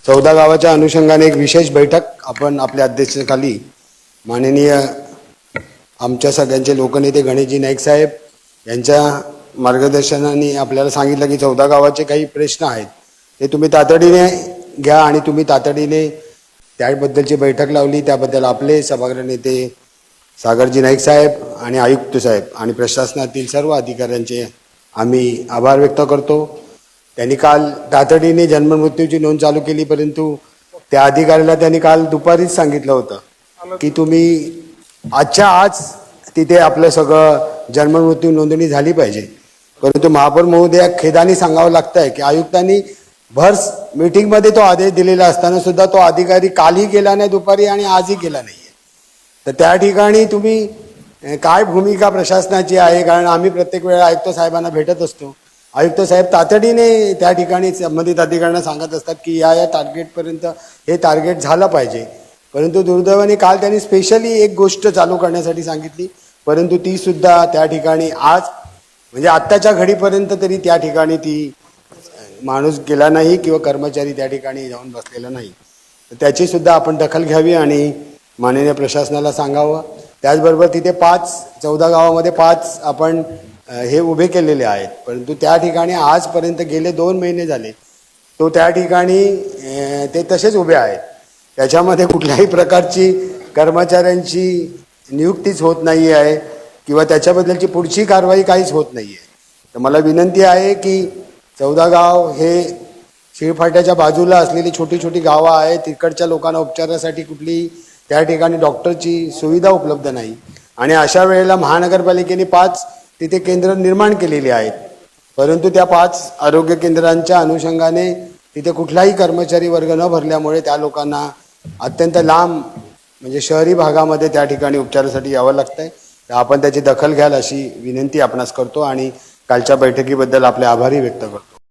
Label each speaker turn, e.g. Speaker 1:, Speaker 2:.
Speaker 1: 14 गावाच्या अनुषंगाने एक विशेष बैठक आपण आपल्या अध्यक्षतेखाली माननीय आमच्या सगळ्यांचे लोकनेते गणेशजी नाईक साहेब यांच्या मार्गदर्शनाने आपल्याला सांगितलं की 14 गावाचे काही प्रश्न आहेत ते तुम्ही तातडीने घ्या आणि तुम्ही तातडीने त्याबद्दलची बैठक लावली। त्याबद्दल आपले सभागृह नेते सागरजी नाईक साहेब आणि आयुक्त साहेब आणि प्रशासनातील सर्व अधिकाऱ्यांचे आम्ही आभार व्यक्त करतो। त्यांनी काल तातडीने जन्ममृत्यूची नोंद चालू केली, परंतु त्या अधिकाऱ्याला त्यांनी काल दुपारीच सांगितलं होतं की तुम्ही आजच्या आज तिथे आपलं सगळं जन्ममृत्यू नोंदणी झाली पाहिजे। परंतु महापौर महोदया खेदाने सांगावं लागतंय की आयुक्तांनी भर मीटिंगमध्ये तो आदेश दिलेला असताना सुद्धा तो अधिकारी कालही गेला नाही दुपारी आणि आजही गेला नाहीये। तर त्या ठिकाणी तुम्ही काय भूमिका प्रशासनाची आहे, कारण आम्ही प्रत्येक वेळा आयुक्त साहेबांना भेटत असतो। आयुक्त साहेब तातडीने त्या ठिकाणी संबंधित अधिकाऱ्यांना सांगत असतात की या टार्गेटपर्यंत हे टार्गेट झालं पाहिजे, परंतु दुर्दैवाने काल त्यांनी स्पेशली एक गोष्ट चालू करण्यासाठी सांगितली, परंतु ती सुद्धा त्या ठिकाणी आज म्हणजे आत्ताच्या घडीपर्यंत तरी त्या ठिकाणी ती माणूस गेला नाही किंवा कर्मचारी त्या ठिकाणी जाऊन बसलेला नाही। तर त्याची सुद्धा आपण दखल घ्यावी आणि माननीय प्रशासनाला सांगावं। त्याचबरोबर तिथे 14 गावामध्ये 5 आपण हे उभे केलेले आहेत, परंतु त्या ठिकाणी आजपर्यंत गेले 2 महिने झाले तो त्या ठिकाणी ते तसेच उभे आहेत। त्याच्यामध्ये कुठल्याही प्रकारची कर्मचाऱ्यांची नियुक्तीच होत नाही आहे किंवा त्याच्याबद्दलची पुढची कारवाई काहीच होत नाही आहे। तर मला विनंती आहे की 14 गाव हे शिळफाट्याच्या बाजूला असलेली छोटी छोटी गावं आहेत, तिकडच्या लोकांना उपचारासाठी कुठली त्या ठिकाणी डॉक्टरची सुविधा उपलब्ध नाही आणि अशा वेळेला महानगरपालिकेने 5 तिथे केंद्र निर्माण केलेली आहेत, परंतु त्या 5 आरोग्य केंद्रांच्या अनुषंगाने तिथे कुठलाही कर्मचारी वर्ग न भरल्यामुळे त्या लोकांना अत्यंत लांब म्हणजे शहरी भागामध्ये त्या ठिकाणी उपचारासाठी यावं लागतंय। तर आपण त्याची दखल घ्याल अशी विनंती आपणास करतो आणि कालच्या बैठकीबद्दल आपले आभारही व्यक्त करतो।